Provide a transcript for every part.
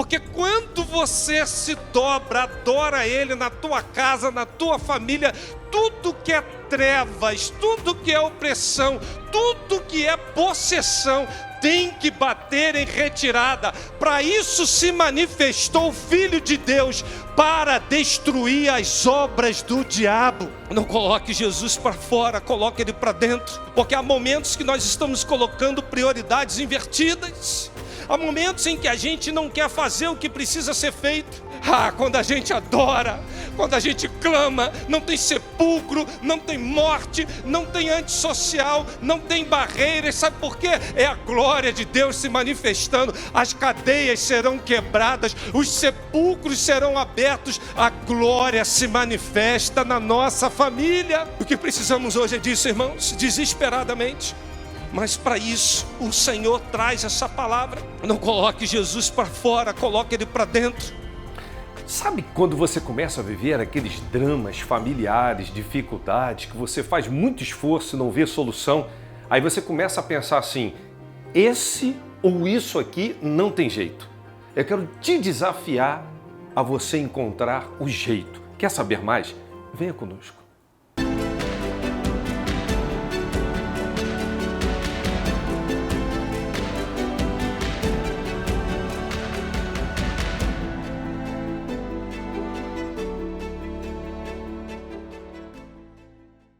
Porque quando você se dobra, adora Ele na tua casa, na tua família, tudo que é trevas, tudo que é opressão, tudo que é possessão, tem que bater em retirada. Para isso se manifestou o Filho de Deus, para destruir as obras do diabo. Não coloque Jesus para fora, coloque Ele para dentro, porque há momentos que nós estamos colocando prioridades invertidas. Há momentos em que a gente não quer fazer o que precisa ser feito. Quando a gente adora, quando a gente clama, não tem sepulcro, não tem morte, não tem antissocial, não tem barreiras. Sabe por quê? É a glória de Deus se manifestando. As cadeias serão quebradas, os sepulcros serão abertos. A glória se manifesta na nossa família. O que precisamos hoje é disso, irmãos, desesperadamente. Mas para isso o Senhor traz essa palavra. Não coloque Jesus para fora, coloque Ele para dentro. Sabe quando você começa a viver aqueles dramas familiares, dificuldades, que você faz muito esforço e não vê solução? Aí você começa a pensar assim, esse ou isso aqui não tem jeito. Eu quero te desafiar a você encontrar o jeito. Quer saber mais? Venha conosco.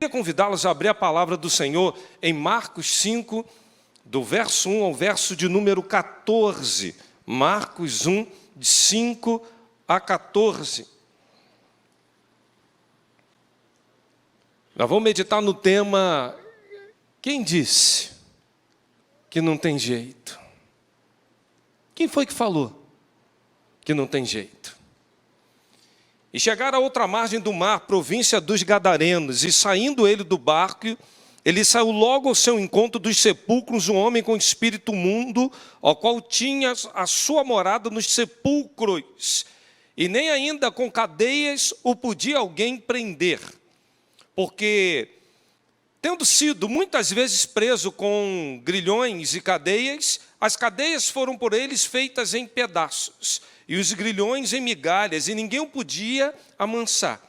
Queria convidá-los a abrir a palavra do Senhor em Marcos 5, do verso 1 ao verso de número 14. Marcos 1, de 5 a 14. Nós vamos meditar no tema, quem disse que não tem jeito? Quem foi que falou que não tem jeito? E chegaram a outra margem do mar, província dos Gadarenos, e saindo ele do barco, ele saiu logo ao seu encontro dos sepulcros, um homem com espírito imundo, ao qual tinha a sua morada nos sepulcros, e nem ainda com cadeias o podia alguém prender, porque, tendo sido muitas vezes preso com grilhões e cadeias, as cadeias foram por eles feitas em pedaços, e os grilhões em migalhas, e ninguém o podia amansar.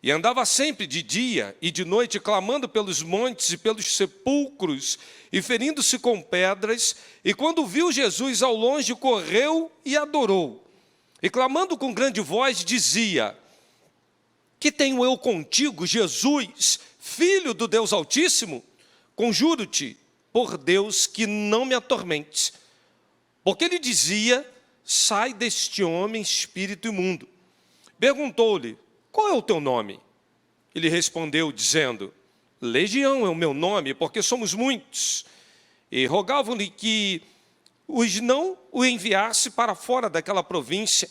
E andava sempre de dia e de noite, clamando pelos montes e pelos sepulcros, e ferindo-se com pedras, e quando viu Jesus ao longe, correu e adorou. E clamando com grande voz, dizia, que tenho eu contigo, Jesus, Filho do Deus Altíssimo? Conjuro-te, por Deus, que não me atormentes. Porque ele dizia, sai deste homem, espírito imundo. Perguntou-lhe, qual é o teu nome? Ele respondeu, dizendo, Legião é o meu nome, porque somos muitos. E rogavam-lhe que os não o enviasse para fora daquela província.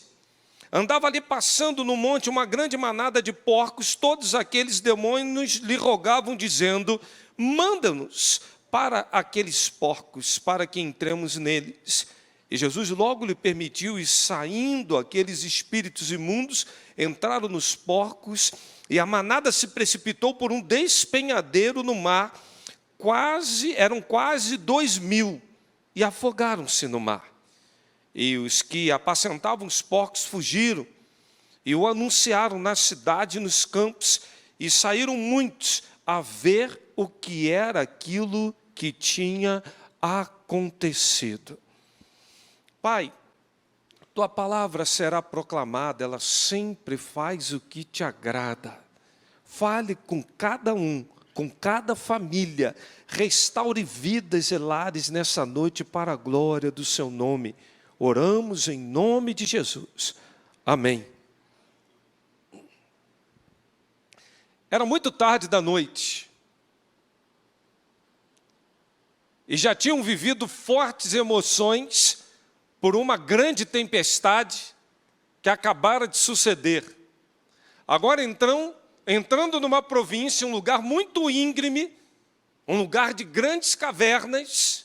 Andava ali passando no monte uma grande manada de porcos, todos aqueles demônios lhe rogavam, dizendo, manda-nos para aqueles porcos, para que entremos neles. E Jesus logo lhe permitiu, e saindo aqueles espíritos imundos, entraram nos porcos, e a manada se precipitou por um despenhadeiro no mar, eram quase 2.000, e afogaram-se no mar. E os que apacentavam os porcos fugiram, e o anunciaram na cidade e nos campos, e saíram muitos a ver o que era aquilo que tinha acontecido. Pai, tua palavra será proclamada, ela sempre faz o que te agrada. Fale com cada um, com cada família, restaure vidas e lares nessa noite para a glória do seu nome. Oramos em nome de Jesus. Amém. Era muito tarde da noite. E já tinham vivido fortes emoções por uma grande tempestade que acabara de suceder. Agora entrando numa província, um lugar muito íngreme, um lugar de grandes cavernas,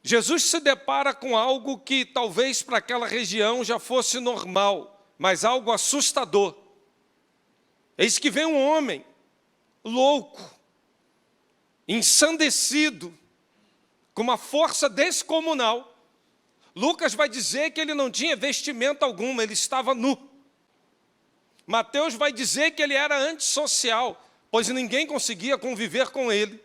Jesus se depara com algo que talvez para aquela região já fosse normal, mas algo assustador. Eis que vem um homem louco, ensandecido, com uma força descomunal, Lucas vai dizer que ele não tinha vestimenta alguma, ele estava nu. Mateus vai dizer que ele era antissocial, pois ninguém conseguia conviver com ele.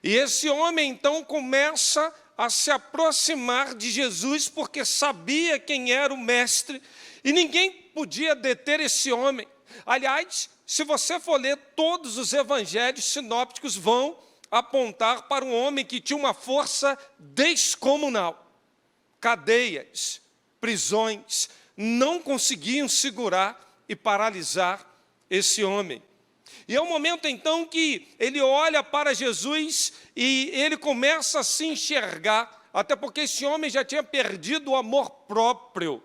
E esse homem então começa a se aproximar de Jesus, porque sabia quem era o mestre, e ninguém podia deter esse homem. Aliás, se você for ler todos os evangelhos sinópticos, vão apontar para um homem que tinha uma força descomunal. Cadeias, prisões, não conseguiam segurar e paralisar esse homem. E é o momento então que ele olha para Jesus e ele começa a se enxergar, até porque esse homem já tinha perdido o amor próprio.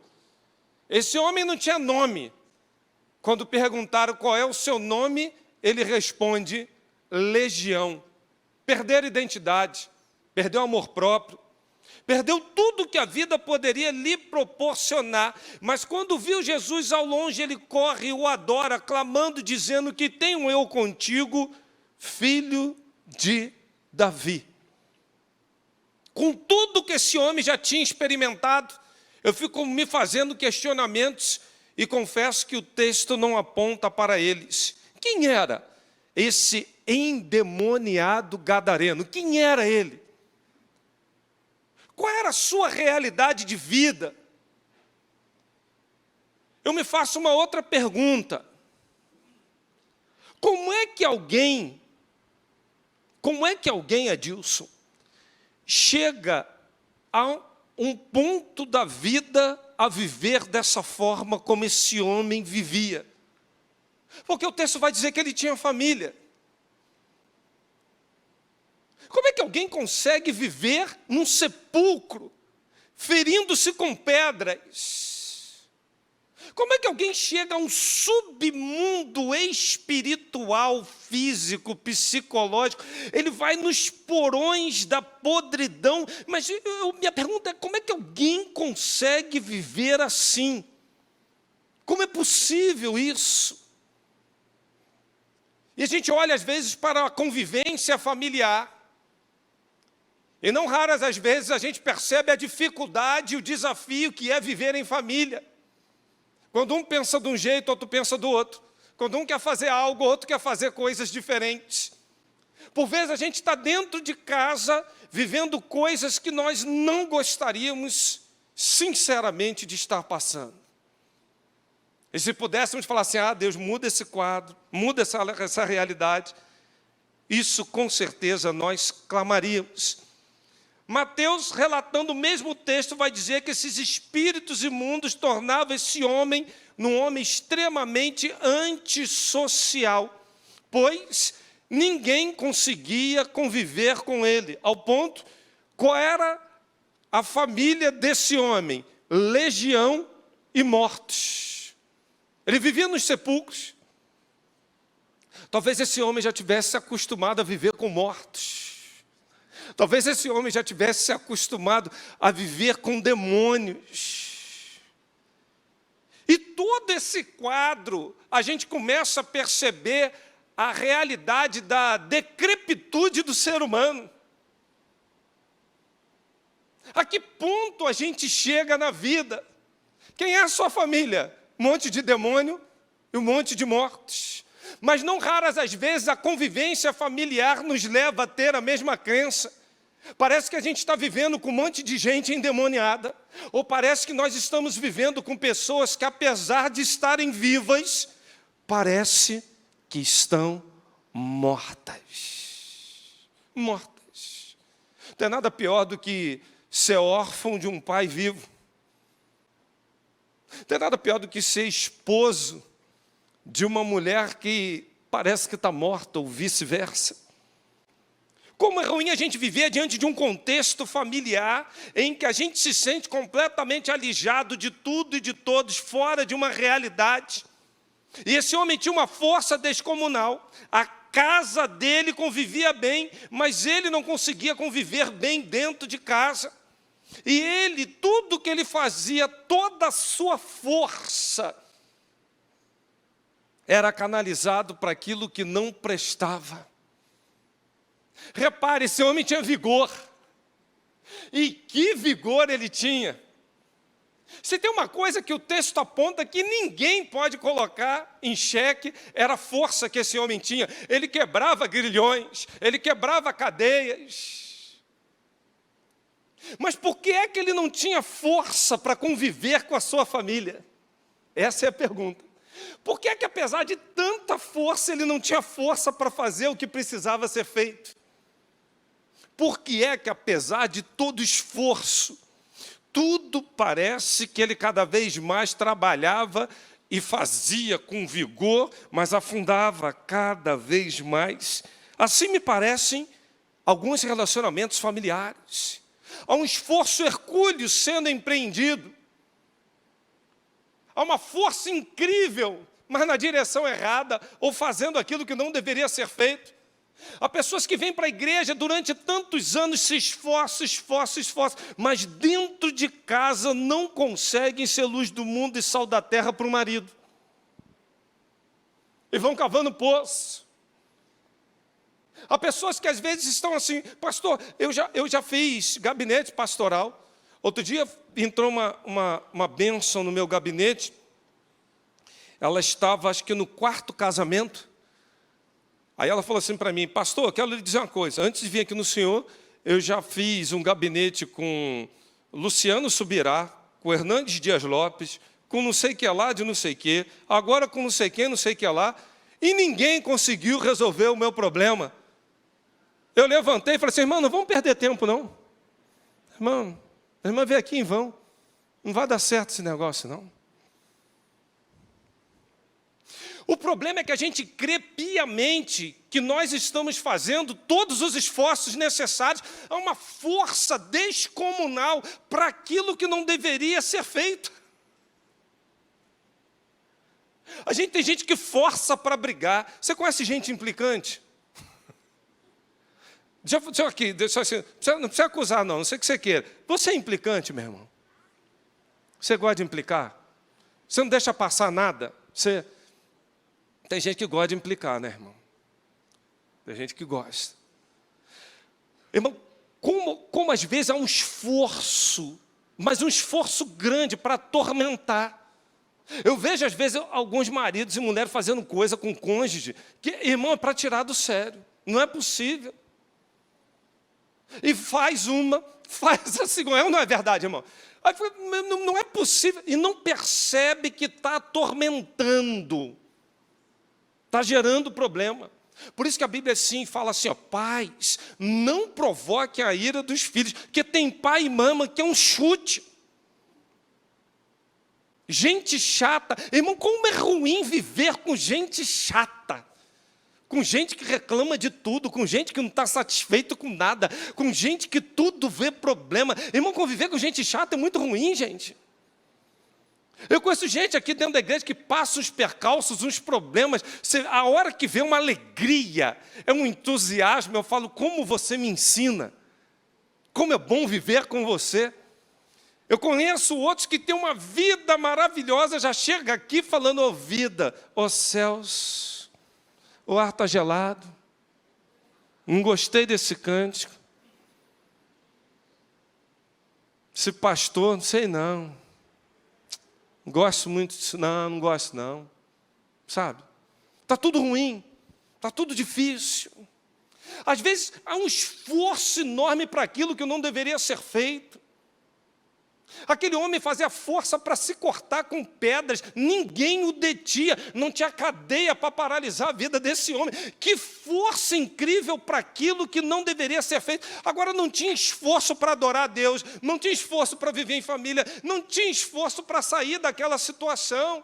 Esse homem não tinha nome. Quando perguntaram qual é o seu nome, ele responde: Legião. Perdeu a identidade, perdeu o amor próprio, perdeu tudo que a vida poderia lhe proporcionar. Mas quando viu Jesus ao longe, ele corre e o adora, clamando, dizendo que tenho eu contigo, filho de Davi. Com tudo que esse homem já tinha experimentado, eu fico me fazendo questionamentos e confesso que o texto não aponta para eles. Quem era esse endemoniado gadareno? Quem era ele? Qual era a sua realidade de vida? Eu me faço uma outra pergunta. Como é que alguém, Adilson, chega a um ponto da vida a viver dessa forma como esse homem vivia? Porque o texto vai dizer que ele tinha família. Como é que alguém consegue viver num sepulcro, ferindo-se com pedras? Como é que alguém chega a um submundo espiritual, físico, psicológico? Ele vai nos porões da podridão. Mas minha pergunta é: como é que alguém consegue viver assim? Como é possível isso? E a gente olha às vezes para a convivência familiar. E não raras as vezes a gente percebe a dificuldade e o desafio que é viver em família. Quando um pensa de um jeito, outro pensa do outro. Quando um quer fazer algo, outro quer fazer coisas diferentes. Por vezes a gente está dentro de casa, vivendo coisas que nós não gostaríamos, sinceramente, de estar passando. E se pudéssemos falar assim: Deus, muda esse quadro, muda essa realidade, isso com certeza nós clamaríamos. Mateus, relatando o mesmo texto, vai dizer que esses espíritos imundos tornavam esse homem num homem extremamente antissocial, pois ninguém conseguia conviver com ele. Ao ponto, qual era a família desse homem? Legião e mortos. Ele vivia nos sepulcros. Talvez esse homem já tivesse se acostumado a viver com mortos. Talvez esse homem já tivesse se acostumado a viver com demônios. E todo esse quadro, a gente começa a perceber a realidade da decrepitude do ser humano. A que ponto a gente chega na vida? Quem é a sua família? Um monte de demônio e um monte de mortos. Mas não raras as vezes a convivência familiar nos leva a ter a mesma crença. Parece que a gente está vivendo com um monte de gente endemoniada, ou parece que nós estamos vivendo com pessoas que, apesar de estarem vivas, parece que estão mortas. Mortas. Não é nada pior do que ser órfão de um pai vivo. Não é nada pior do que ser esposo de uma mulher que parece que está morta, ou vice-versa. Como é ruim a gente viver diante de um contexto familiar em que a gente se sente completamente alijado de tudo e de todos, fora de uma realidade. E esse homem tinha uma força descomunal. A casa dele convivia bem, mas ele não conseguia conviver bem dentro de casa. E ele, tudo que ele fazia, toda a sua força, era canalizado para aquilo que não prestava. Repare, esse homem tinha vigor. E que vigor ele tinha! Se tem uma coisa que o texto aponta que ninguém pode colocar em xeque, era a força que esse homem tinha. Ele quebrava grilhões, ele quebrava cadeias. Mas por que é que ele não tinha força para conviver com a sua família? Essa é a pergunta. Por que é que, apesar de tanta força, ele não tinha força para fazer o que precisava ser feito? Por que é que, apesar de todo esforço, tudo parece que ele cada vez mais trabalhava e fazia com vigor, mas afundava cada vez mais? Assim me parecem alguns relacionamentos familiares. Há um esforço hercúleo sendo empreendido. Há uma força incrível, mas na direção errada, ou fazendo aquilo que não deveria ser feito. Há pessoas que vêm para a igreja durante tantos anos, se esforçam, mas dentro de casa não conseguem ser luz do mundo e sal da terra para o marido. E vão cavando poço. Há pessoas que às vezes estão assim, pastor, eu já fiz gabinete pastoral. Outro dia entrou uma bênção no meu gabinete. Ela estava, acho que no 4º casamento. Aí ela falou assim para mim, pastor, eu quero lhe dizer uma coisa. Antes de vir aqui no senhor, eu já fiz um gabinete com Luciano Subirá, com Hernandes Dias Lopes, com não sei o que lá de não sei o que, agora com não sei quem, não sei o que lá, e ninguém conseguiu resolver o meu problema. Eu levantei e falei assim, irmão, não vamos perder tempo não. Irmã, vem aqui em vão. Não vai dar certo esse negócio não. O problema é que a gente crê piamente que nós estamos fazendo todos os esforços necessários a uma força descomunal para aquilo que não deveria ser feito. A gente tem gente que força para brigar. Você conhece gente implicante? Não precisa acusar não sei o que você queira. Você é implicante, meu irmão? Você gosta de implicar? Você não deixa passar nada? Tem gente que gosta de implicar, né, irmão? Tem gente que gosta. Irmão, como às vezes há um esforço, mas um esforço grande para atormentar. Eu vejo às vezes alguns maridos e mulheres fazendo coisa com o cônjuge, que, irmão, é para tirar do sério. Não é possível. E faz a segunda, não é verdade, irmão? Não é possível, e não percebe que está atormentando. Está gerando problema. Por isso que a Bíblia assim fala assim, ó, pais, não provoquem a ira dos filhos, porque tem pai e mama que é um chute. Gente chata. Irmão, como é ruim viver com gente chata. Com gente que reclama de tudo, com gente que não está satisfeito com nada, com gente que tudo vê problema. Irmão, conviver com gente chata é muito ruim, gente. Eu conheço gente aqui dentro da igreja que passa uns percalços, uns problemas. A hora que vê uma alegria, é um entusiasmo, eu falo, como você me ensina. Como é bom viver com você. Eu conheço outros que têm uma vida maravilhosa, já chega aqui falando, ó vida, ó céus, o ar está gelado, não gostei desse cântico. Esse pastor, não sei não. Gosto muito disso, não gosto não. Sabe? Está tudo ruim, está tudo difícil. Às vezes há um esforço enorme para aquilo que não deveria ser feito. Aquele homem fazia força para se cortar com pedras, ninguém o detinha, não tinha cadeia para paralisar a vida desse homem. Que força incrível para aquilo que não deveria ser feito. Agora não tinha esforço para adorar a Deus, não tinha esforço para viver em família, não tinha esforço para sair daquela situação.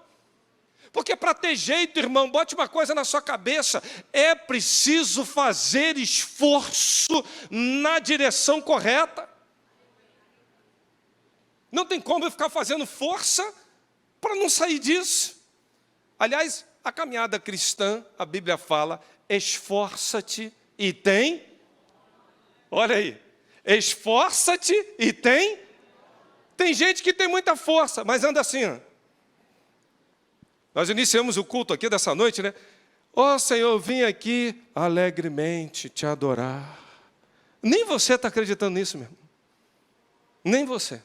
Porque para ter jeito, irmão, bote uma coisa na sua cabeça, é preciso fazer esforço na direção correta. Não tem como eu ficar fazendo força para não sair disso. Aliás, a caminhada cristã, a Bíblia fala, esforça-te e tem. Olha aí, esforça-te e tem. Tem gente que tem muita força, mas anda assim, ó. Nós iniciamos o culto aqui dessa noite, né? Ó Senhor, eu vim aqui alegremente te adorar. Nem você está acreditando nisso, meu irmão. Nem você.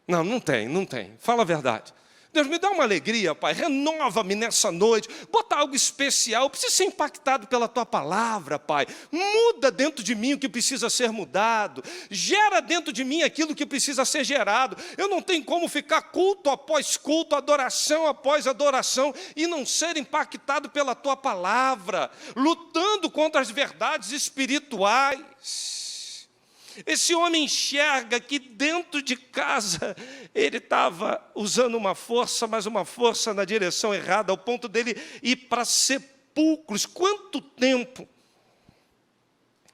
Não, não tem, não tem. Fala a verdade. Deus, me dá uma alegria, Pai, renova-me nessa noite, bota algo especial, eu preciso ser impactado pela Tua palavra, Pai. Muda dentro de mim o que precisa ser mudado, gera dentro de mim aquilo que precisa ser gerado. Eu não tenho como ficar culto após culto, adoração após adoração, e não ser impactado pela Tua palavra, lutando contra as verdades espirituais. Esse homem enxerga que dentro de casa ele estava usando uma força, mas uma força na direção errada, ao ponto dele ir para sepulcros. Quanto tempo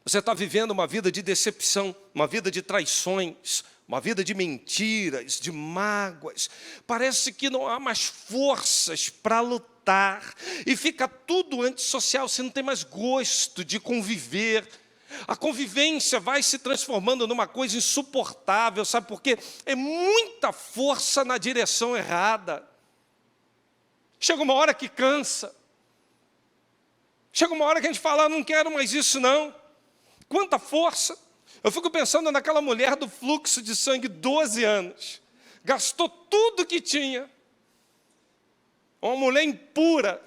você está vivendo uma vida de decepção, uma vida de traições, uma vida de mentiras, de mágoas? Parece que não há mais forças para lutar, e fica tudo antissocial, você não tem mais gosto de conviver. A convivência vai se transformando numa coisa insuportável, sabe por quê? É muita força na direção errada. Chega uma hora que cansa. Chega uma hora que a gente fala, não quero mais isso não. Quanta força. Eu fico pensando naquela mulher do fluxo de sangue, 12 anos. Gastou tudo que tinha. Uma mulher impura.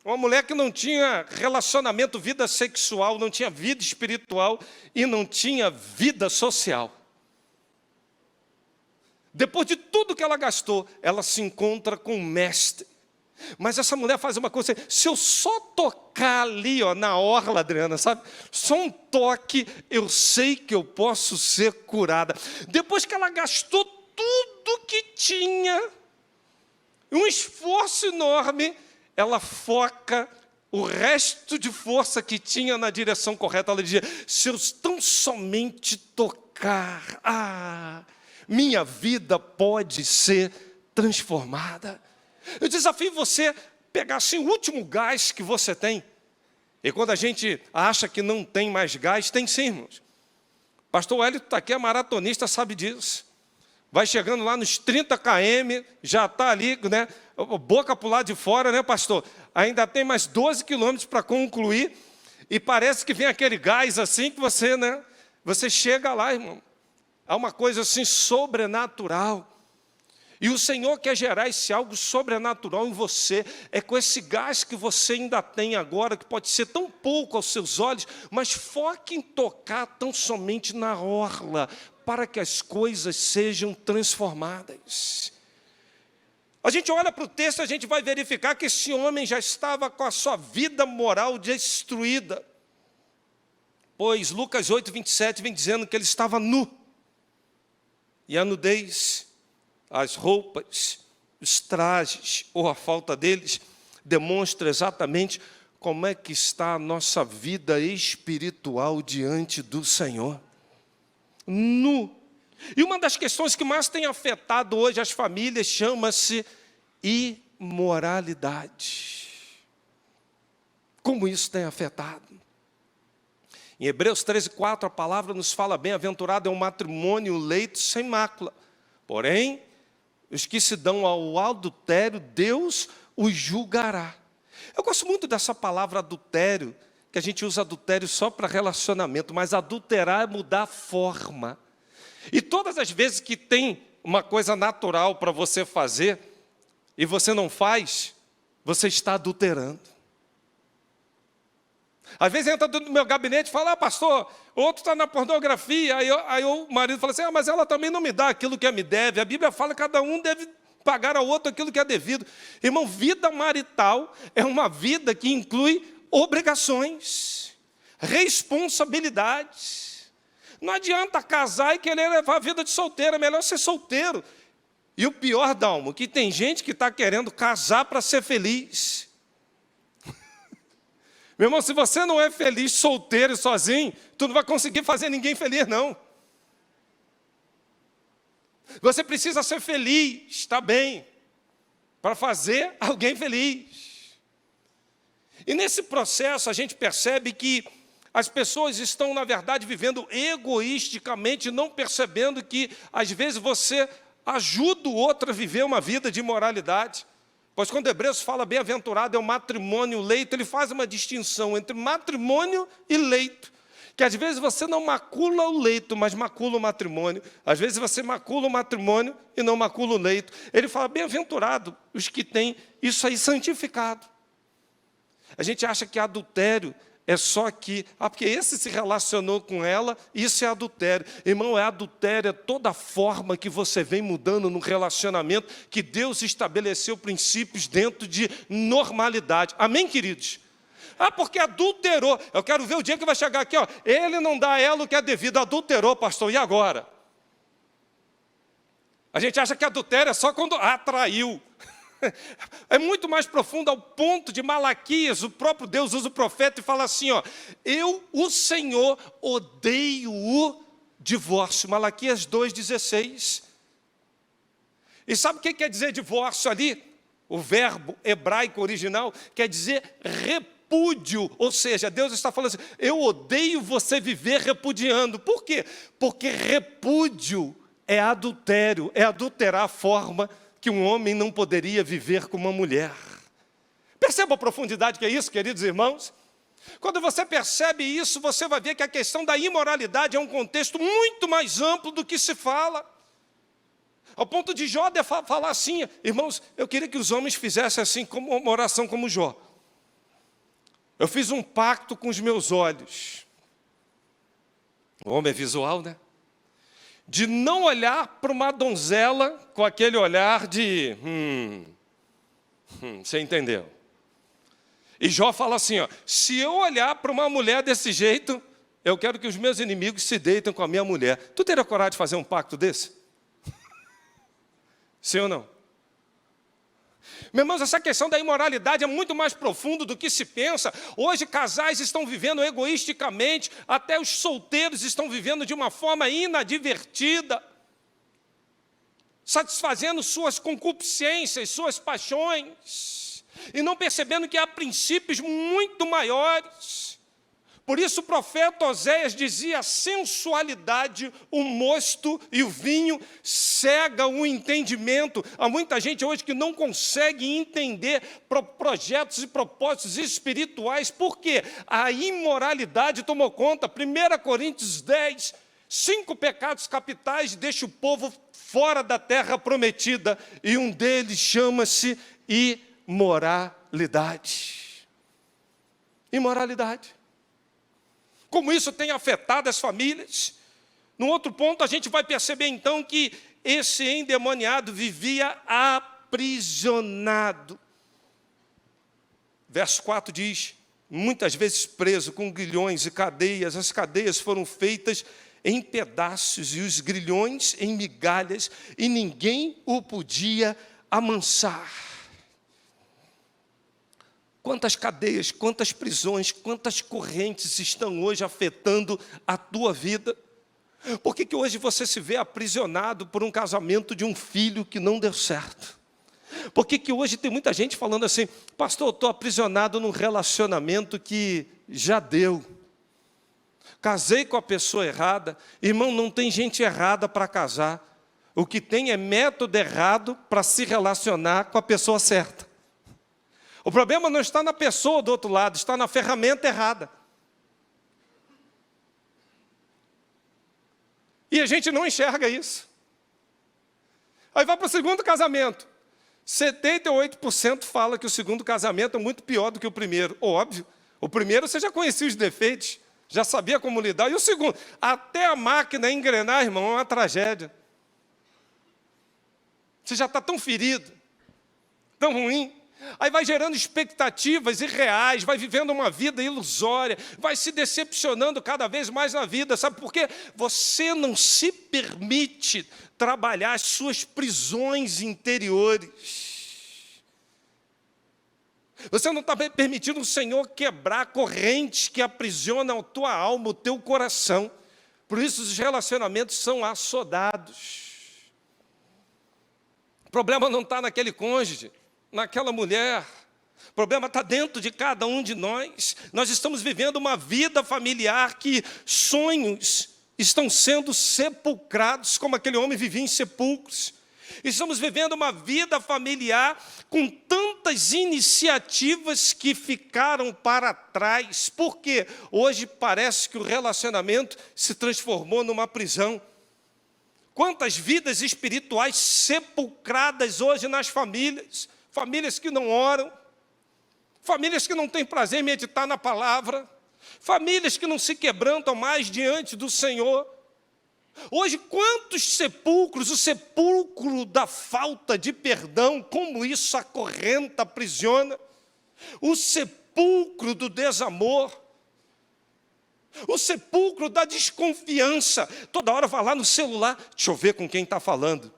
Uma mulher que não tinha relacionamento, vida sexual, não tinha vida espiritual e não tinha vida social. Depois de tudo que ela gastou, ela se encontra com o mestre. Mas essa mulher faz uma coisa, se eu só tocar ali, ó, na orla, Adriana, sabe? Só um toque, eu sei que eu posso ser curada. Depois que ela gastou tudo que tinha, um esforço enorme, ela foca o resto de força que tinha na direção correta. Ela dizia, se eu tão somente tocar, minha vida pode ser transformada. Eu desafio você a pegar assim, o último gás que você tem. E quando a gente acha que não tem mais gás, tem sim, irmãos. Pastor Wellington está aqui, é maratonista, sabe disso. Vai chegando lá nos 30 km, já está ali, né? Boca para o lado de fora, né, pastor? Ainda tem mais 12 quilômetros para concluir, e parece que vem aquele gás assim que você, né? Você chega lá, irmão. Há uma coisa assim sobrenatural. E o Senhor quer gerar esse algo sobrenatural em você. É com esse gás que você ainda tem agora, que pode ser tão pouco aos seus olhos, mas foque em tocar tão somente na orla, para que as coisas sejam transformadas. A gente olha para o texto, a gente vai verificar que esse homem já estava com a sua vida moral destruída. Pois Lucas 8, 27 vem dizendo que ele estava nu. E a nudez, as roupas, os trajes, ou a falta deles, demonstra exatamente como é que está a nossa vida espiritual diante do Senhor. Nu. E uma das questões que mais tem afetado hoje as famílias chama-se imoralidade. Como isso tem afetado? Em Hebreus 13:4 a palavra nos fala, bem-aventurado é um matrimônio leito sem mácula. Porém, os que se dão ao adultério, Deus os julgará. Eu gosto muito dessa palavra adultério, que a gente usa adultério só para relacionamento, mas adulterar é mudar a forma. E todas as vezes que tem uma coisa natural para você fazer, e você não faz, você está adulterando. Às vezes entra dentro do meu gabinete e fala, pastor, outro está na pornografia, aí o marido fala assim, mas ela também não me dá aquilo que me deve. A Bíblia fala que cada um deve pagar ao outro aquilo que é devido. Irmão, vida marital é uma vida que inclui obrigações, responsabilidades. Não adianta casar e querer levar a vida de solteiro, é melhor ser solteiro. E o pior, Dalmo, que tem gente que está querendo casar para ser feliz. Meu irmão, se você não é feliz solteiro e sozinho, tu não vai conseguir fazer ninguém feliz, não. Você precisa ser feliz, está bem, para fazer alguém feliz. E nesse processo a gente percebe que as pessoas estão, na verdade, vivendo egoisticamente, não percebendo que, às vezes, você ajuda o outro a viver uma vida de imoralidade. Pois quando Hebreus fala bem-aventurado é o matrimônio leito, ele faz uma distinção entre matrimônio e leito. Que às vezes você não macula o leito, mas macula o matrimônio. Às vezes você macula o matrimônio e não macula o leito. Ele fala, bem-aventurado os que têm isso aí santificado. A gente acha que adultério é só que, porque esse se relacionou com ela, isso é adultério. Irmão, é adultério, é toda forma que você vem mudando no relacionamento, que Deus estabeleceu princípios dentro de normalidade. Amém, queridos? Porque adulterou. Eu quero ver o dia que vai chegar aqui, ó. Ele não dá a ela o que é devido, adulterou, pastor, e agora? A gente acha que adultério é só quando atraiu. É muito mais profundo, ao ponto de Malaquias, o próprio Deus usa o profeta e fala assim, ó, eu, o Senhor, odeio o divórcio. Malaquias 2,16. E sabe o que quer dizer divórcio ali? O verbo hebraico original quer dizer repúdio, ou seja, Deus está falando assim, eu odeio você viver repudiando. Por quê? Porque repúdio é adultério, é adulterar a forma que um homem não poderia viver com uma mulher. Perceba a profundidade que é isso, queridos irmãos? Quando você percebe isso, você vai ver que a questão da imoralidade é um contexto muito mais amplo do que se fala. Ao ponto de Jó falar assim, irmãos, eu queria que os homens fizessem assim, como uma oração como Jó. Eu fiz um pacto com os meus olhos. O homem é visual, né? De não olhar para uma donzela com aquele olhar de, você entendeu? E Jó fala assim, ó, se eu olhar para uma mulher desse jeito, eu quero que os meus inimigos se deitem com a minha mulher. Tu teria coragem de fazer um pacto desse? Sim ou não? Meus irmãos, essa questão da imoralidade é muito mais profundo do que se pensa. Hoje casais estão vivendo egoisticamente, até os solteiros estão vivendo de uma forma inadvertida, satisfazendo suas concupiscências, suas paixões, e não percebendo que há princípios muito maiores. Por isso o profeta Oséias dizia, a sensualidade, o mosto e o vinho cega o entendimento. Há muita gente hoje que não consegue entender projetos e propósitos espirituais. Por quê? A imoralidade tomou conta. 1 Coríntios 10, 5 pecados capitais deixam o povo fora da terra prometida. E um deles chama-se imoralidade. Imoralidade. Como isso tem afetado as famílias. No outro ponto, a gente vai perceber então que esse endemoniado vivia aprisionado. Verso 4 diz, muitas vezes preso com grilhões e cadeias, as cadeias foram feitas em pedaços e os grilhões em migalhas, e ninguém o podia amansar. Quantas cadeias, quantas prisões, quantas correntes estão hoje afetando a tua vida? Por que hoje você se vê aprisionado por um casamento de um filho que não deu certo? Por que hoje tem muita gente falando assim, pastor, eu estou aprisionado num relacionamento que já deu. Casei com a pessoa errada. Irmão, não tem gente errada para casar. O que tem é método errado para se relacionar com a pessoa certa. O problema não está na pessoa do outro lado, está na ferramenta errada. E a gente não enxerga isso. Aí vai para o segundo casamento. 78% fala que o segundo casamento é muito pior do que o primeiro. Óbvio, o primeiro você já conhecia os defeitos, já sabia como lidar. E o segundo, até a máquina engrenar, irmão, é uma tragédia. Você já está tão ferido, tão ruim. Aí vai gerando expectativas irreais, vai vivendo uma vida ilusória, vai se decepcionando cada vez mais na vida. Sabe por quê? Você não se permite trabalhar as suas prisões interiores. Você não está permitindo o Senhor quebrar correntes que aprisionam a tua alma, o teu coração. Por isso os relacionamentos são assodados. O problema não está naquele cônjuge, naquela mulher. O problema está dentro de cada um de nós. Nós estamos vivendo uma vida familiar que sonhos estão sendo sepulcrados, como aquele homem vivia em sepulcros. Estamos vivendo uma vida familiar com tantas iniciativas que ficaram para trás. Por quê? Hoje parece que o relacionamento se transformou numa prisão. Quantas vidas espirituais sepulcradas hoje nas famílias. Famílias que não oram. Famílias que não têm prazer em meditar na palavra. Famílias que não se quebrantam mais diante do Senhor. Hoje, quantos sepulcros, o sepulcro da falta de perdão, como isso acorrenta, aprisiona, o sepulcro do desamor, o sepulcro da desconfiança, toda hora vai lá no celular, deixa eu ver com quem está falando.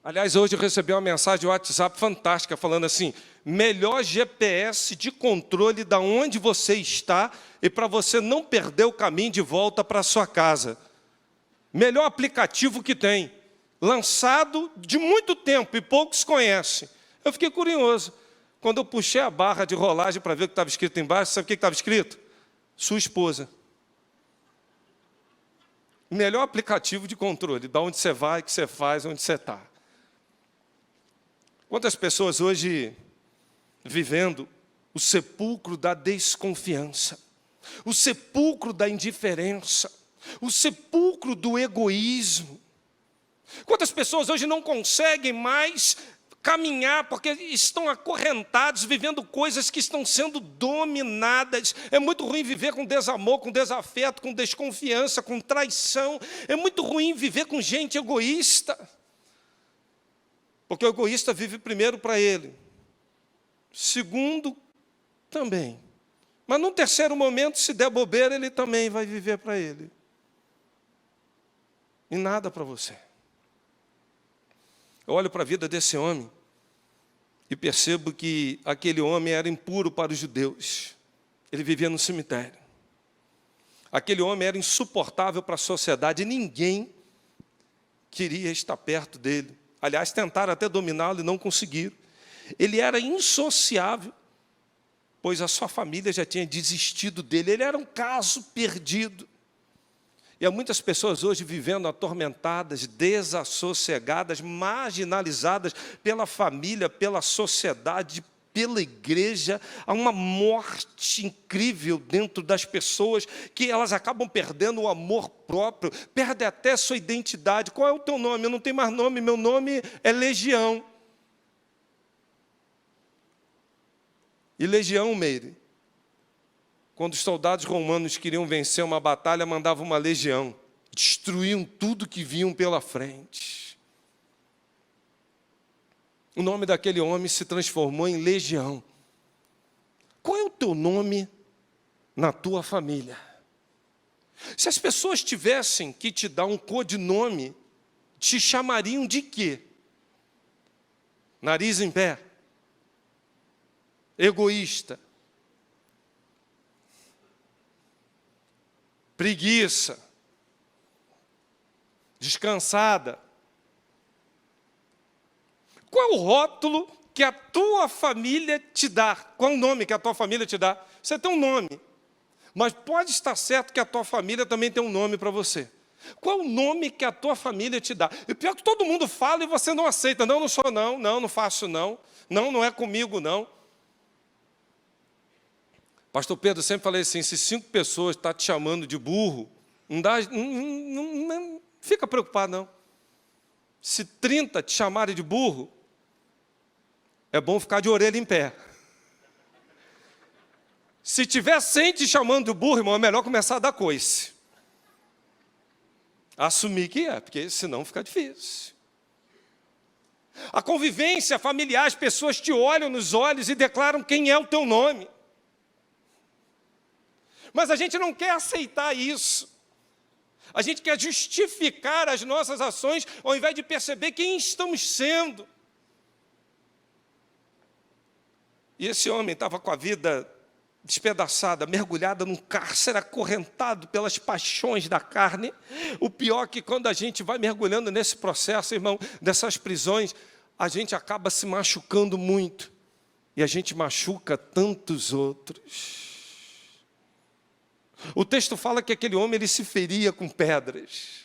Aliás, hoje eu recebi uma mensagem de WhatsApp fantástica, falando assim, melhor GPS de controle de onde você está e para você não perder o caminho de volta para a sua casa. Melhor aplicativo que tem, lançado de muito tempo e poucos conhecem. Eu fiquei curioso. Quando eu puxei a barra de rolagem para ver o que estava escrito embaixo, sabe o que estava escrito? Sua esposa. Melhor aplicativo de controle, de onde você vai, o que você faz, onde você está. Quantas pessoas hoje vivendo o sepulcro da desconfiança, o sepulcro da indiferença, o sepulcro do egoísmo. Quantas pessoas hoje não conseguem mais caminhar porque estão acorrentados, vivendo coisas que estão sendo dominadas. É muito ruim viver com desamor, com desafeto, com desconfiança, com traição. É muito ruim viver com gente egoísta. Porque o egoísta vive primeiro para ele. Segundo, também. Mas num terceiro momento, se der bobeira, ele também vai viver para ele. E nada para você. Eu olho para a vida desse homem e percebo que aquele homem era impuro para os judeus. Ele vivia no cemitério. Aquele homem era insuportável para a sociedade e ninguém queria estar perto dele. Aliás, tentaram até dominá-lo e não conseguiram. Ele era insociável, pois a sua família já tinha desistido dele. Ele era um caso perdido. E há muitas pessoas hoje vivendo atormentadas, desassossegadas, marginalizadas pela família, pela sociedade, pela igreja. Há uma morte incrível dentro das pessoas, que elas acabam perdendo o amor próprio, perdem até sua identidade. Qual é o teu nome? Eu não tenho mais nome, meu nome é Legião. E Legião, Meire, quando os soldados romanos queriam vencer uma batalha, mandavam uma legião. Destruíam tudo que vinham pela frente. O nome daquele homem se transformou em Legião. Qual é o teu nome na tua família? Se as pessoas tivessem que te dar um codinome, te chamariam de quê? Nariz em pé. Egoísta. Preguiça. Descansada. Qual é o rótulo que a tua família te dá? Qual é o nome que a tua família te dá? Você tem um nome, mas pode estar certo que a tua família também tem um nome para você. Qual é o nome que a tua família te dá? E pior que todo mundo fala e você não aceita. Não, não sou não, não faço não. Não, não é comigo não. Pastor Pedro, eu sempre falei assim, se 5 pessoas estão te chamando de burro, não fica preocupado não. Se 30 te chamarem de burro, é bom ficar de orelha em pé. Se tiver 100 te chamando de burro, irmão, é melhor começar a dar coice. Assumir que é, porque senão fica difícil. A convivência familiar, as pessoas te olham nos olhos e declaram quem é o teu nome. Mas a gente não quer aceitar isso. A gente quer justificar as nossas ações, ao invés de perceber quem estamos sendo. E esse homem estava com a vida despedaçada, mergulhada num cárcere, acorrentado pelas paixões da carne. O pior é que quando a gente vai mergulhando nesse processo, irmão, dessas prisões, a gente acaba se machucando muito. E a gente machuca tantos outros. O texto fala que aquele homem ele se feria com pedras.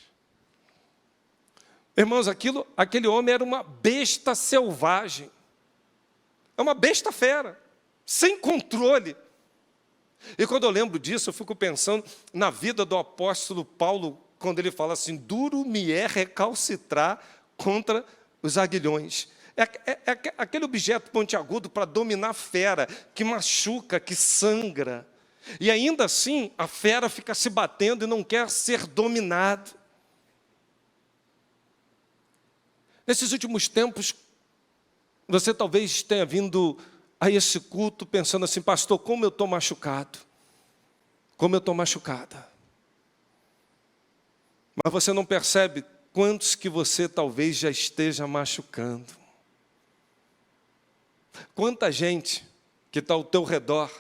Irmãos, aquele homem era uma besta selvagem. É uma besta fera, sem controle. E quando eu lembro disso, eu fico pensando na vida do apóstolo Paulo, quando ele fala assim: duro me é recalcitrar contra os aguilhões. É aquele objeto pontiagudo para dominar a fera, que machuca, que sangra. E ainda assim, a fera fica se batendo e não quer ser dominado. Nesses últimos tempos, você talvez tenha vindo a esse culto pensando assim: pastor, como eu estou machucado. Como eu estou machucada. Mas você não percebe quantos que você talvez já esteja machucando. Quanta gente que está ao teu redor,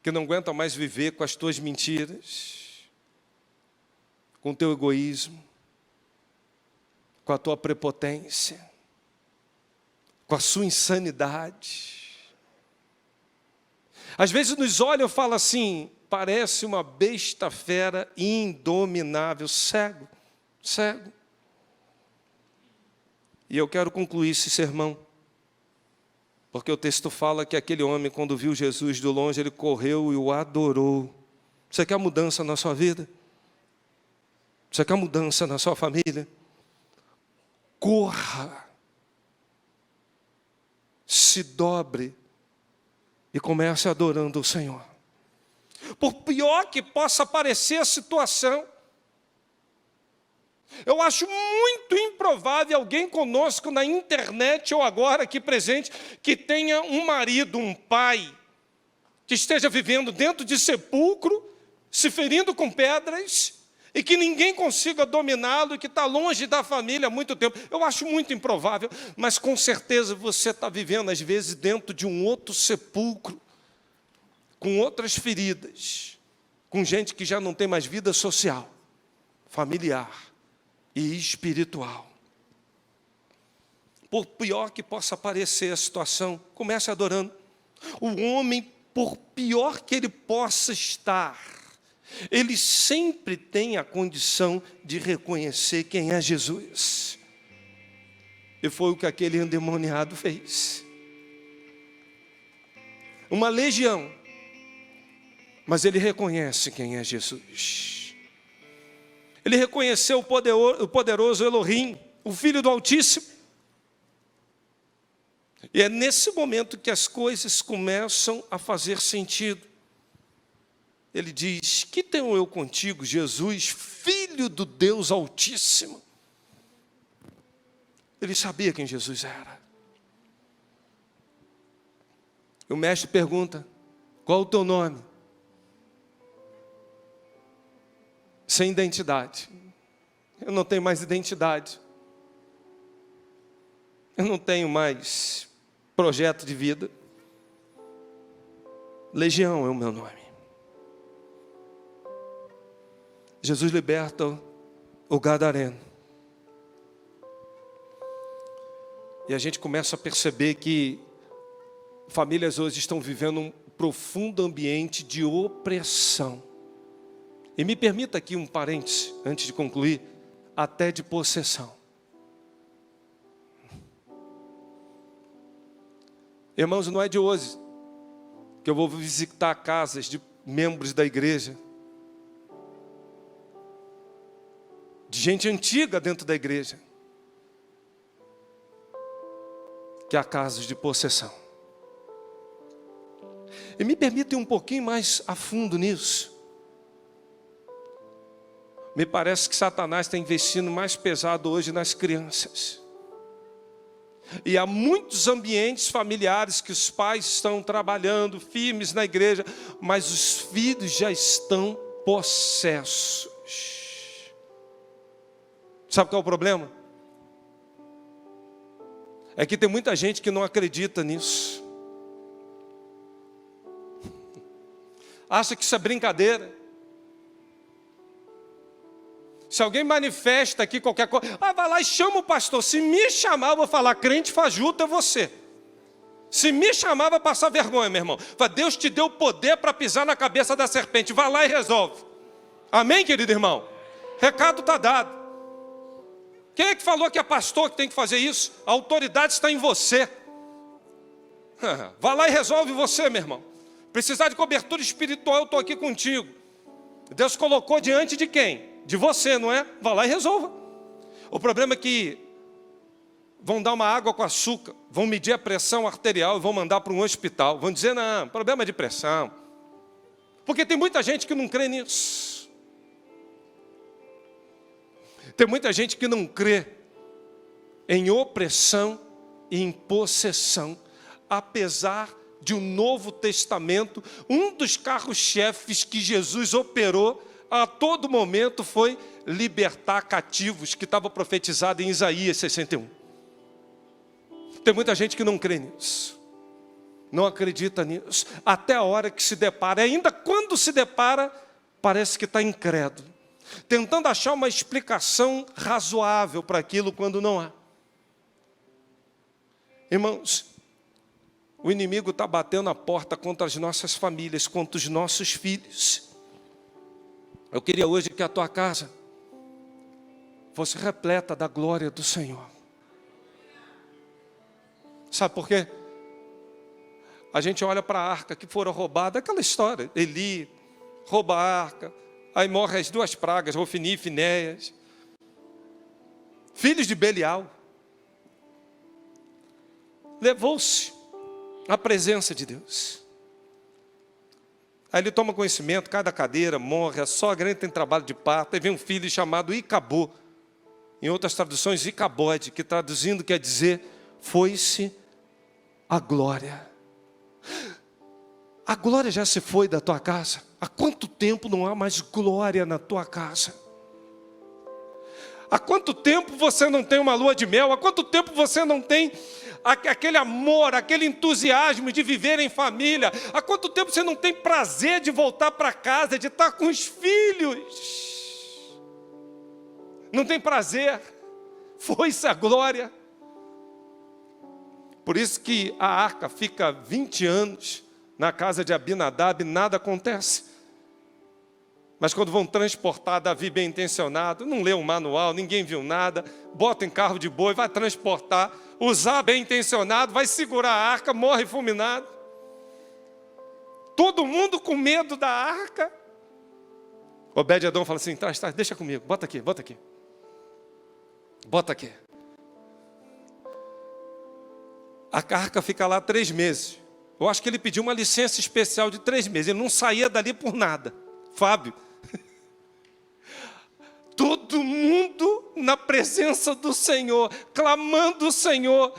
que não aguenta mais viver com as tuas mentiras, com o teu egoísmo, com a tua prepotência, com a sua insanidade. Às vezes nos olham e falam assim: parece uma besta fera indominável, cego. E eu quero concluir esse sermão, porque o texto fala que aquele homem, quando viu Jesus de longe, ele correu e o adorou. Você quer mudança na sua vida? Você quer mudança na sua família? Corra, se dobre e comece adorando o Senhor. Por pior que possa parecer a situação, eu acho muito improvável alguém conosco na internet ou agora aqui presente que tenha um marido, um pai, que esteja vivendo dentro de sepulcro, se ferindo com pedras, e que ninguém consiga dominá-lo, e que está longe da família há muito tempo. Eu acho muito improvável, mas com certeza você está vivendo às vezes dentro de um outro sepulcro, com outras feridas, com gente que já não tem mais vida social, familiar e espiritual. Por pior que possa parecer a situação, comece adorando. O homem, por pior que ele possa estar, ele sempre tem a condição de reconhecer quem é Jesus. E foi o que aquele endemoniado fez. Uma legião, mas ele reconhece quem é Jesus. Ele reconheceu o poderoso Elohim, o Filho do Altíssimo. E é nesse momento que as coisas começam a fazer sentido. Ele diz: que tenho eu contigo, Jesus, Filho do Deus Altíssimo? Ele sabia quem Jesus era. E o mestre pergunta: qual o teu nome? Sem identidade. Eu não tenho mais identidade. Eu não tenho mais projeto de vida. Legião é o meu nome. Jesus liberta o gadareno. E a gente começa a perceber que famílias hoje estão vivendo um profundo ambiente de opressão. E me permita aqui um parêntese, antes de concluir, até de possessão. Irmãos, não é de hoje que eu vou visitar casas de membros da igreja, de gente antiga dentro da igreja, que há casos de possessão. E me permitem um pouquinho mais a fundo nisso. Me parece que Satanás está investindo mais pesado hoje nas crianças. E há muitos ambientes familiares que os pais estão trabalhando firmes na igreja, mas os filhos já estão possessos. Sabe qual é o problema? É que tem muita gente que não acredita nisso. Acha que isso é brincadeira. Se alguém manifesta aqui qualquer coisa, vai lá e chama o pastor. Se me chamar, eu vou falar: crente fajuto é você. Se me chamar, vai passar vergonha, meu irmão. Deus te deu poder para pisar na cabeça da serpente. Vai lá e resolve. Amém, querido irmão? Recado está dado. Quem é que falou que é pastor que tem que fazer isso? A autoridade está em você. Vá lá e resolve você, meu irmão. Precisar de cobertura espiritual, eu estou aqui contigo. Deus colocou diante de quem? De você, não é? Vá lá e resolva. O problema é que vão dar uma água com açúcar, vão medir a pressão arterial e vão mandar para um hospital. Vão dizer, não, problema é de pressão. Porque tem muita gente que não crê nisso. Tem muita gente que não crê em opressão e em possessão. Apesar de o Novo Testamento, um dos carros-chefes que Jesus operou a todo momento foi libertar cativos, que estava profetizado em Isaías 61. Tem muita gente que não crê nisso, não acredita nisso, até a hora que se depara, ainda quando se depara, parece que está incrédulo, tentando achar uma explicação razoável para aquilo quando não há. Irmãos, o inimigo está batendo a porta contra as nossas famílias, contra os nossos filhos. Eu queria hoje que a tua casa fosse repleta da glória do Senhor. Sabe por quê? A gente olha para a arca que fora roubada, aquela história, Eli rouba a arca, aí morrem as duas pragas, Ofni e Finéias, filhos de Belial. Levou-se a presença de Deus. Aí ele toma conhecimento, cai da cadeira, morre, a sogra entra em trabalho de parto, aí vem um filho chamado Icabô, em outras traduções Icabode, que traduzindo quer dizer, foi-se a glória. A glória já se foi da tua casa. Há quanto tempo não há mais glória na tua casa? Há quanto tempo você não tem uma lua de mel? Há quanto tempo você não tem aquele amor, aquele entusiasmo de viver em família? Há quanto tempo você não tem prazer de voltar para casa, de estar com os filhos? Não tem prazer? Foi-se a glória. Por isso que a arca fica 20 anos na casa de Abinadab, nada acontece. Mas quando vão transportar Davi bem intencionado, não leu um manual, ninguém viu nada, bota em carro de boi, vai transportar, Uzá bem intencionado, vai segurar a arca, morre fulminado. Todo mundo com medo da arca. Obed-edom fala assim, traz, deixa comigo, bota aqui, bota aqui. Bota aqui. A arca fica lá 3 meses. Eu acho que ele pediu uma licença especial de 3 meses, ele não saía dali por nada. Fábio. Todo mundo na presença do Senhor, clamando o Senhor.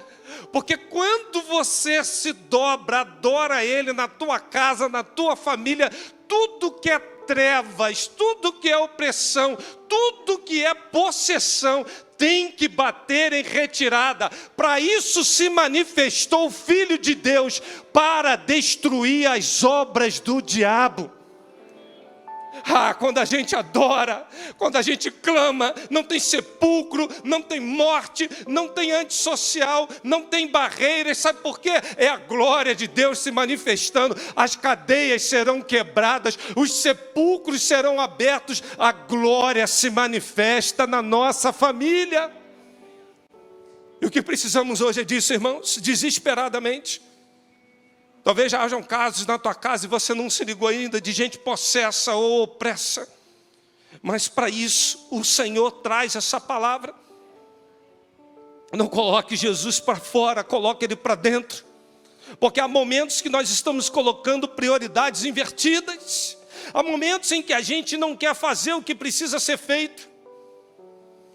Porque quando você se dobra, adora Ele na tua casa, na tua família, tudo que é trevas, tudo que é opressão, tudo que é possessão, tem que bater em retirada. Para isso se manifestou o Filho de Deus, para destruir as obras do diabo. Quando a gente adora, quando a gente clama, não tem sepulcro, não tem morte, não tem antissocial, não tem barreiras. Sabe por quê? É a glória de Deus se manifestando. As cadeias serão quebradas, os sepulcros serão abertos. A glória se manifesta na nossa família. E o que precisamos hoje é disso, irmãos, desesperadamente. Talvez já hajam casos na tua casa e você não se ligou ainda, de gente possessa ou opressa. Mas para isso o Senhor traz essa palavra. Não coloque Jesus para fora, coloque Ele para dentro. Porque há momentos que nós estamos colocando prioridades invertidas. Há momentos em que a gente não quer fazer o que precisa ser feito.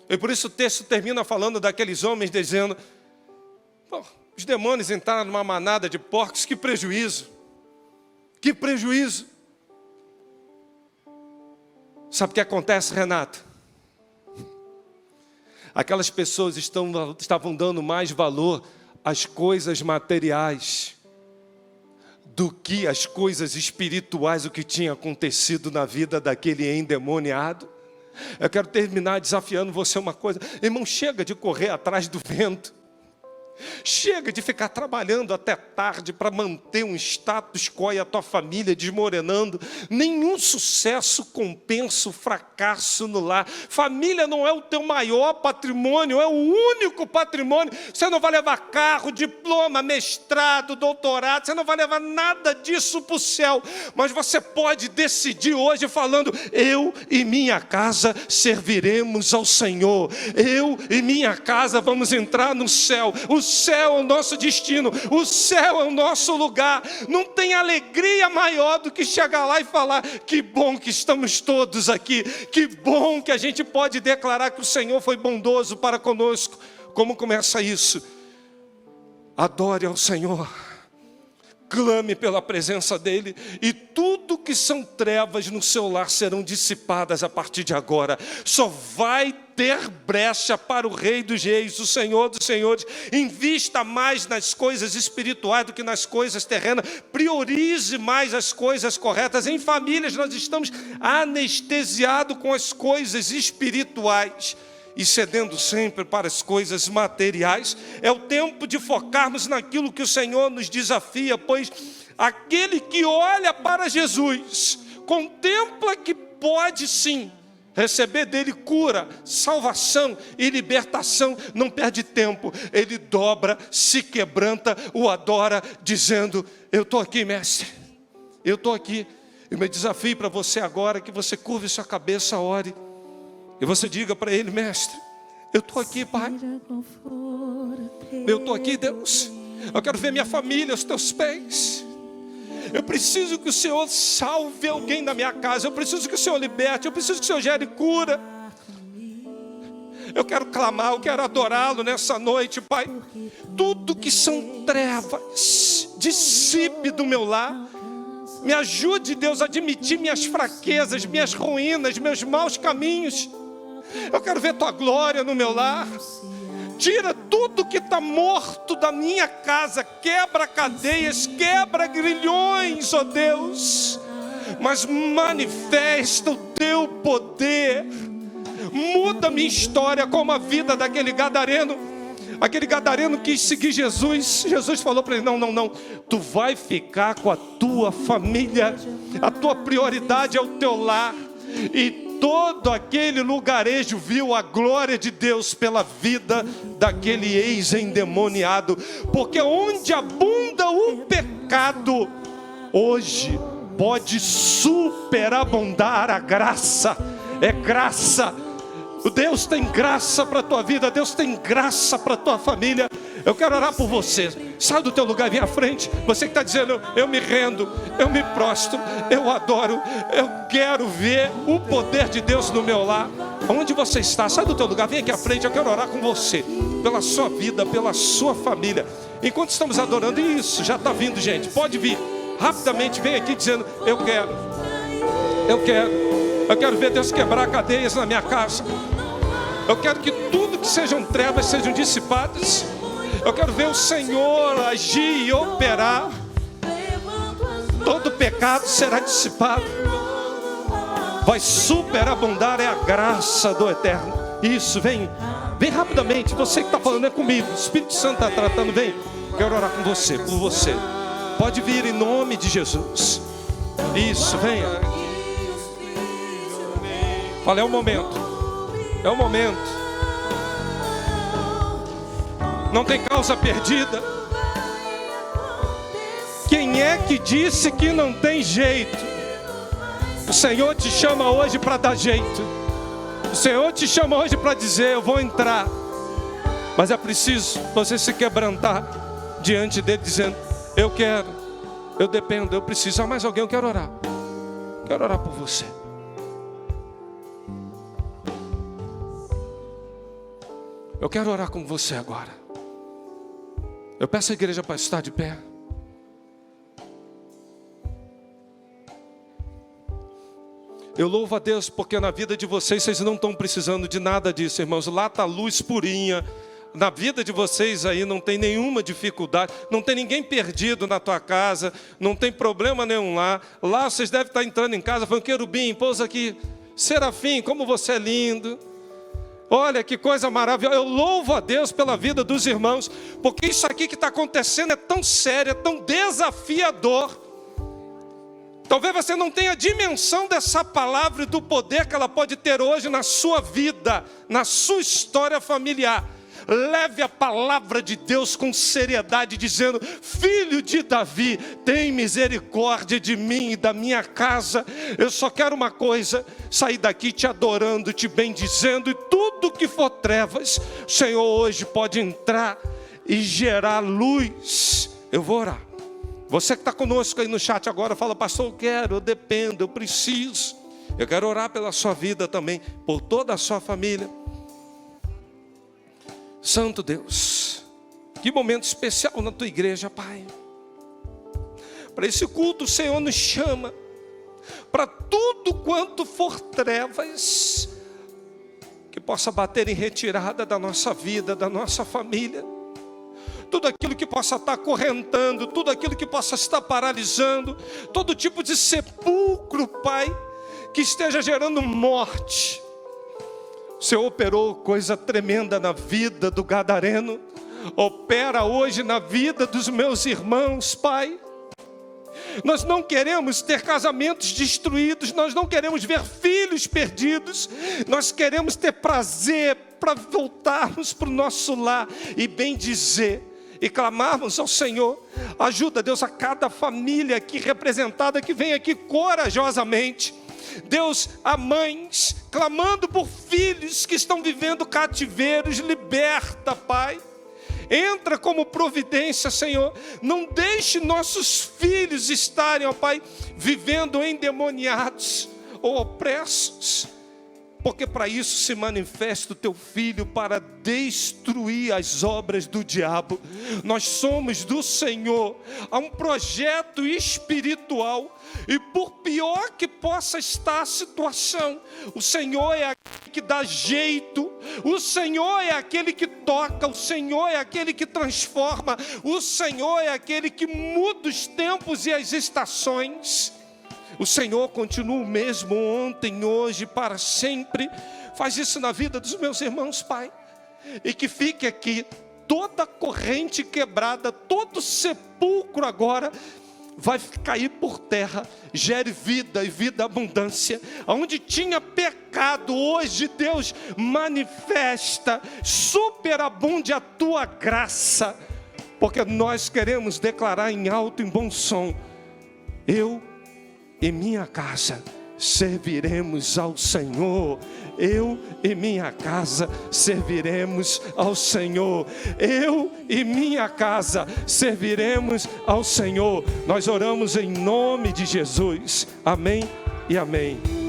E por isso o texto termina falando daqueles homens dizendo, os demônios entraram numa manada de porcos, que prejuízo. Que prejuízo. Sabe o que acontece, Renato? Aquelas pessoas estavam dando mais valor às coisas materiais do que às coisas espirituais, o que tinha acontecido na vida daquele endemoniado. Eu quero terminar desafiando você uma coisa. Irmão, chega de correr atrás do vento. Chega de ficar trabalhando até tarde para manter um status quo e a tua família desmoronando. Nenhum sucesso compensa o fracasso no lar. Família não é o teu maior patrimônio, é o único patrimônio. Você não vai levar carro, diploma, mestrado, doutorado, você não vai levar nada disso para o céu. Mas você pode decidir hoje falando: eu e minha casa serviremos ao Senhor. Eu e minha casa vamos entrar no céu. O céu é o nosso destino, o céu é o nosso lugar. Não tem alegria maior do que chegar lá e falar: que bom que estamos todos aqui, que bom que a gente pode declarar que o Senhor foi bondoso para conosco. Como começa isso? Adore ao Senhor, clame pela presença dEle, e tudo que são trevas no seu lar serão dissipadas a partir de agora. Só vai ter brecha para o Rei dos Reis, o Senhor dos Senhores. Invista mais nas coisas espirituais do que nas coisas terrenas. Priorize mais as coisas corretas. Em famílias nós estamos anestesiados com as coisas espirituais e cedendo sempre para as coisas materiais. É o tempo de focarmos naquilo que o Senhor nos desafia, pois aquele que olha para Jesus contempla que pode sim receber dele cura, salvação e libertação. Não perde tempo, ele dobra, se quebranta, o adora, dizendo: eu estou aqui, mestre, eu estou aqui. E o meu desafio para você agora é que você curve sua cabeça, ore, e você diga para ele: mestre, eu estou aqui, Pai, eu estou aqui, Deus, eu quero ver minha família aos teus pés. Eu preciso que o Senhor salve alguém da minha casa. Eu preciso que o Senhor liberte. Eu preciso que o Senhor gere cura. Eu quero clamar, eu quero adorá-lo nessa noite, Pai. Tudo que são trevas, dissipe do meu lar. Me ajude, Deus, a admitir minhas fraquezas, minhas ruínas, meus maus caminhos. Eu quero ver tua glória no meu lar. Tira tudo que está morto da minha casa. Quebra cadeias, quebra grilhões, ó Deus. Mas manifesta o teu poder. Muda minha história como a vida daquele gadareno. Aquele gadareno quis seguir Jesus. Jesus falou para ele: não, tu vai ficar com a tua família. A tua prioridade é o teu lar. E todo aquele lugarejo viu a glória de Deus pela vida daquele ex-endemoniado. Porque onde abunda o pecado, hoje pode superabundar a graça. É graça. Deus tem graça para a tua vida, Deus tem graça para a tua família. Eu quero orar por você. Sai do teu lugar e vem à frente. Você que está dizendo: eu me rendo, eu me prostro, eu adoro, eu quero ver o poder de Deus no meu lar. Onde você está? Sai do teu lugar, vem aqui à frente. Eu quero orar com você, pela sua vida, pela sua família. Enquanto estamos adorando, isso já está vindo, gente. Pode vir, rapidamente vem aqui dizendo: eu quero ver Deus quebrar cadeias na minha casa. Eu quero que tudo que sejam trevas sejam dissipadas. Eu quero ver o Senhor agir e operar. Todo pecado será dissipado. Vai superabundar, é a graça do Eterno. Isso, vem rapidamente. Você que está falando é comigo. O Espírito Santo está tratando, vem. Quero orar com você, por você. Pode vir em nome de Jesus. Isso, venha. Fala, é o momento. É o momento. Não tem causa perdida. Quem é que disse que não tem jeito? O Senhor te chama hoje para dar jeito. O Senhor te chama hoje para dizer: eu vou entrar. Mas é preciso você se quebrantar diante dele, dizendo: eu quero, eu dependo, eu preciso. Há mais alguém? Eu quero orar. Quero orar por você. Eu quero orar com você agora. Eu peço à igreja para estar de pé. Eu louvo a Deus porque na vida de vocês não estão precisando de nada disso, irmãos. Lá está a luz purinha. Na vida de vocês aí não tem nenhuma dificuldade. Não tem ninguém perdido na tua casa. Não tem problema nenhum lá. Lá vocês devem estar entrando em casa falando: querubim, pousa aqui. Serafim, como você é lindo. Olha que coisa maravilhosa. Eu louvo a Deus pela vida dos irmãos, porque isso aqui que está acontecendo é tão sério, é tão desafiador. Talvez você não tenha dimensão dessa palavra e do poder que ela pode ter hoje na sua vida, na sua história familiar. Leve a palavra de Deus com seriedade, dizendo: filho de Davi, tem misericórdia de mim e da minha casa. Eu só quero uma coisa: sair daqui te adorando, te bendizendo, e tudo que for trevas, o Senhor hoje pode entrar e gerar luz. Eu vou orar. Você que está conosco aí no chat agora, fala: pastor, eu quero, eu dependo, eu preciso. Eu quero orar pela sua vida também, por toda a sua família. Santo Deus, que momento especial na tua igreja, Pai. Para esse culto o Senhor nos chama, para tudo quanto for trevas, que possa bater em retirada da nossa vida, da nossa família. Tudo aquilo que possa estar acorrentando, tudo aquilo que possa estar paralisando, todo tipo de sepulcro, Pai, que esteja gerando morte. O Senhor operou coisa tremenda na vida do gadareno, opera hoje na vida dos meus irmãos, Pai. Nós não queremos ter casamentos destruídos, nós não queremos ver filhos perdidos, nós queremos ter prazer para voltarmos para o nosso lar e bendizer e clamarmos ao Senhor. Ajuda, Deus, a cada família aqui representada que vem aqui corajosamente. Deus, há mães clamando por filhos que estão vivendo cativeiros. Liberta, Pai. Entra como providência, Senhor. Não deixe nossos filhos estarem, ó Pai, vivendo endemoniados ou opressos, porque para isso se manifesta o teu Filho, para destruir as obras do diabo. Nós somos do Senhor. Há um projeto espiritual, e por pior que possa estar a situação, o Senhor é aquele que dá jeito, o Senhor é aquele que toca, o Senhor é aquele que transforma, o Senhor é aquele que muda os tempos e as estações. O Senhor continua o mesmo ontem, hoje, para sempre. Faz isso na vida dos meus irmãos, Pai. E que fique aqui toda corrente quebrada, todo sepulcro agora vai cair por terra. Gere vida e vida abundância. Onde tinha pecado, hoje Deus manifesta, superabunde a tua graça. Porque nós queremos declarar em alto e bom som: eu e minha casa serviremos ao Senhor. Eu e minha casa serviremos ao Senhor. Eu e minha casa serviremos ao Senhor. Nós oramos em nome de Jesus. Amém e amém.